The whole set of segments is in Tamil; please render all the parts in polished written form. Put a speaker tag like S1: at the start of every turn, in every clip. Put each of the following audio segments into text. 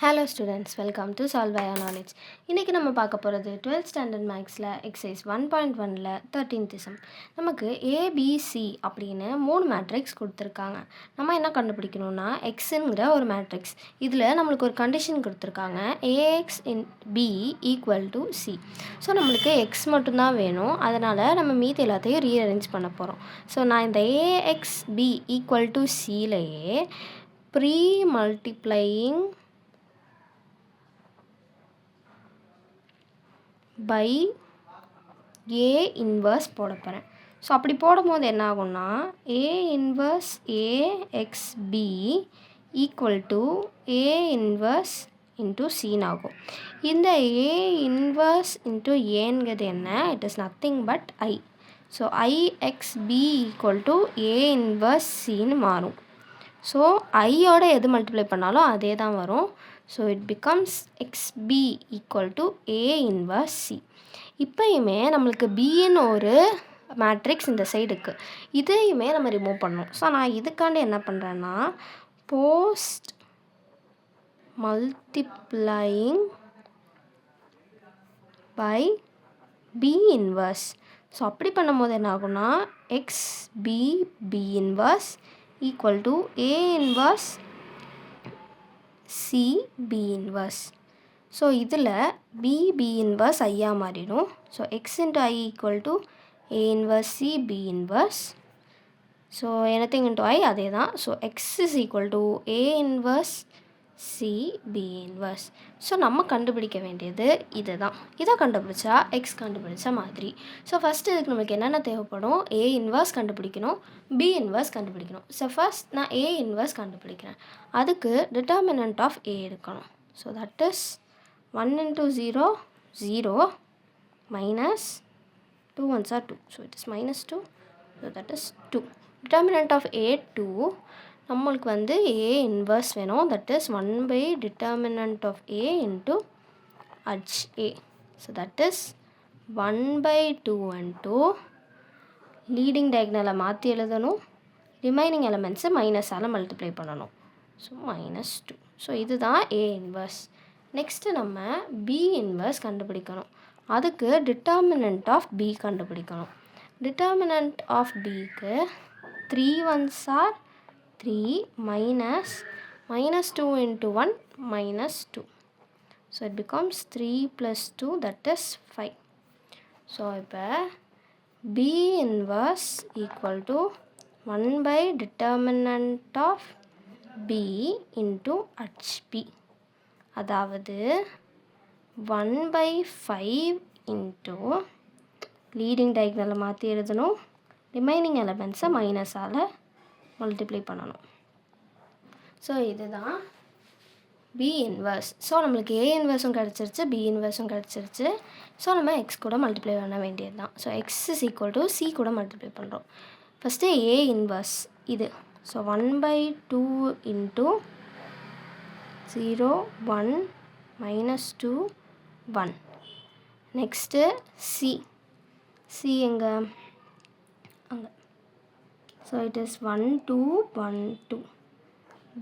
S1: Hello students, welcome to Solve Via Knowledge. இன்றைக்கி நம்ம பார்க்க போகிறது 12th ஸ்டாண்டர்ட் மேக்ஸில் எக்ஸசைஸ் 1.1ல் 13th சம். நமக்கு ஏபிசி அப்படின்னு 3 மேட்ரிக்ஸ் கொடுத்துருக்காங்க. நம்ம என்ன கண்டுபிடிக்கணும்னா எக்ஸுங்கிற ஒரு மேட்ரிக்ஸ். இதில் நம்மளுக்கு ஒரு கண்டிஷன் கொடுத்துருக்காங்க, AX in B equal to C. So நம்மளுக்கு எக்ஸ் மட்டும்தான் வேணும், அதனால் நம்ம மீதி எல்லாத்தையும் ரீஅரேஞ்ச் பண்ண போகிறோம். ஸோ நான் இந்த ஏஎக்ஸ் பி ஈக்குவல் டு சிலையே premultiplying by A inverse போட போகிறேன். ஸோ அப்படி போடும்போது என்ன ஆகும்னா A inverse AXB equal to A inverse into சின்னு ஆகும். இந்த ஏ இன்வர்ஸ் இன்ட்டு ஏங்கிறது என்ன? It is nothing but I. So IXB equal to A inverse சின்னு மாறும். ஸோ ஐயோட எது மல்டிப்ளை பண்ணாலும் அதே தான் வரும். So it becomes XB equal to A inverse C. இப்போயுமே நம்மளுக்கு பின்னு ஒரு மேட்ரிக்ஸ் இந்த சைடுக்கு, இதையுமே நம்ம ரிமூவ் பண்ணணும். ஸோ நான் இதுக்காண்டி என்ன பண்ணுறேன்னா postmultiplying by B inverse. So அப்படி பண்ணும்போது என்ன ஆகும்னா XB B inverse equal to A inverse C B inverse. So இதில் பி இன்வர்ஸ் ஐயாக மாறிடும். So X into I equal to A inverse C B inverse. So anything into I அதே தான். So X is equal to A inverse C B inverse. So நம்ம கண்டுபிடிக்க வேண்டியது இது தான். இதை கண்டுபிடிச்சா எக்ஸ் கண்டுபிடிச்ச மாதிரி. ஸோ ஃபஸ்ட்டு இதுக்கு நம்மளுக்கு என்னென்ன தேவைப்படும்? ஏ இன்வர்ஸ் கண்டுபிடிக்கணும், பி இன்வர்ஸ் கண்டுபிடிக்கணும். ஸோ ஃபஸ்ட் நான் ஏ இன்வர்ஸ் கண்டுபிடிக்கிறேன். அதுக்கு டிட்டர்மினன்ட் ஆஃப் ஏ எடுக்கணும். So that is 1 into 0, 0 minus 2 ones are 2. So it is minus 2. So that is 2. Determinant of A 2. நம்மளுக்கு வந்து A inverse வேணும். That is 1 by determinant of A into H A. So that is 1 by 2 into leading diagonal மாற்றி எழுதணும். ரிமைனிங் எலமெண்ட்ஸை மைனஸால் மல்டிப்ளை பண்ணணும். So minus 2. ஸோ இதுதான் A inverse. நெக்ஸ்ட்டு நம்ம பி இன்வர்ஸ் கண்டுபிடிக்கணும். அதுக்கு டிட்டர்மினன்ட் ஆஃப் பி கண்டுபிடிக்கணும். டிட்டர்மினன்ட் ஆஃப் பிக்கு 3 ones are 3 minus 2 into 1 minus 2. So it becomes 3 plus 2, that is 5. So இப்போ B inverse equal to 1 by determinant of b into hp. அதாவது 1 by 5 into லீடிங் டயக்னலை மாற்றி எழுதணும், ரிமைனிங் எலமெண்ட்ஸை மைனஸால் மல்டிப்ளை பண்ணணும். ஸோ இதுதான் பி இன்வர்ஸ். ஸோ நம்மளுக்கு ஏ இன்வர்ஸும் கிடச்சிருச்சு, பி இன்வர்ஸும் கிடச்சிருச்சு. ஸோ நம்ம எக்ஸ் கூட மல்டிப்ளை பண்ண வேண்டியது தான். So X is equal to C கூட மல்டிப்ளை பண்ணுறோம். ஃபஸ்ட்டு ஏ இன்வர்ஸ் இது. So 1 by 2 into 0 1 minus 2 1. Next C. C எங்கே? அங்கே. So it is 1 2 1 2.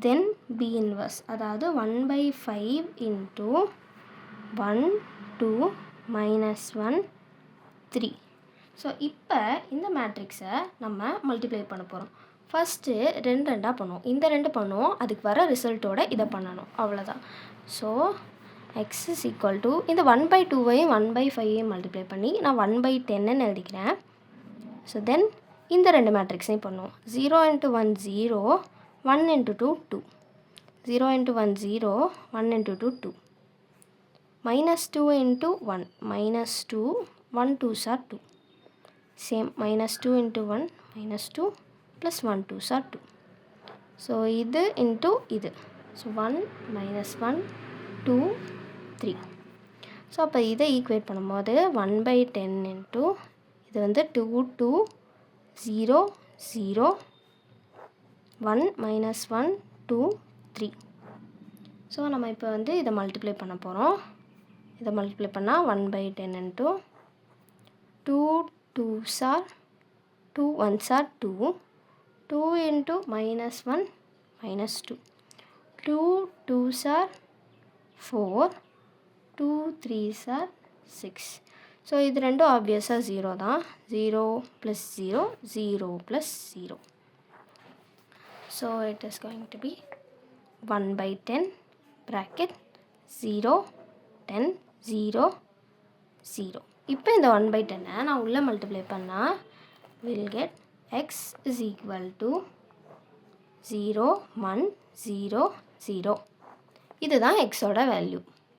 S1: Then B inverse, அதாவது 1 by 5 into 1 2 minus 1 3. ஸோ இப்போ இந்த மேட்ரிக்ஸை நம்ம மல்டிப்ளை பண்ண போகிறோம். ஃபஸ்ட்டு ரெண்டாக பண்ணுவோம். இந்த 2 பண்ணுவோம், அதுக்கு வர ரிசல்ட்டோட இதை பண்ணணும், அவ்வளோதான். So X is equal to இந்த 1 by 2வையும் 1 by 5ஐயும் மல்டிப்ளை பண்ணி நான் 1 by 10ன்னு எழுதிக்கிறேன். ஸோ தென் இந்த 2 மேட்ரிக்ஸையும் பண்ணுவோம். 0 into 1 0, 1 into 2 2. 0 into 1 0, 1 into 2 2. minus 2 into 1 minus 2, 1 2s are 2. Same, minus 2 into 1 minus 2 plus 1 2s are 2. So இது இன்ட்டு இது. So 1 minus 1 2 3. ஸோ அப்போ இதை ஈக்குவேட் பண்ணும்போது 1 by 10 இன்ட்டு இது வந்து 2 2 0 0 1 minus 1 2 3. ஸோ நம்ம இப்போ வந்து இதை மல்டிப்ளை பண்ண போகிறோம். இதை மல்டிப்ளை பண்ணால் 1 by 10 into 2 2s are 2 1s are 2. 2 into minus 1 minus 2. 2 2s are 4, 2 3s are 6. So இது ரெண்டும் ஆப்வியஸாக 0 தான். 0 + 0, 0 + 0. So it is going to be 1/10 bracket 0, 10, 0, 0. இப்போ இந்த 1/10 நான் உள்ளே மல்டிப்ளை பண்ணால் will get x is equal to 0, 1, 0, 0. இதுதான் எக்ஸோட வேல்யூ.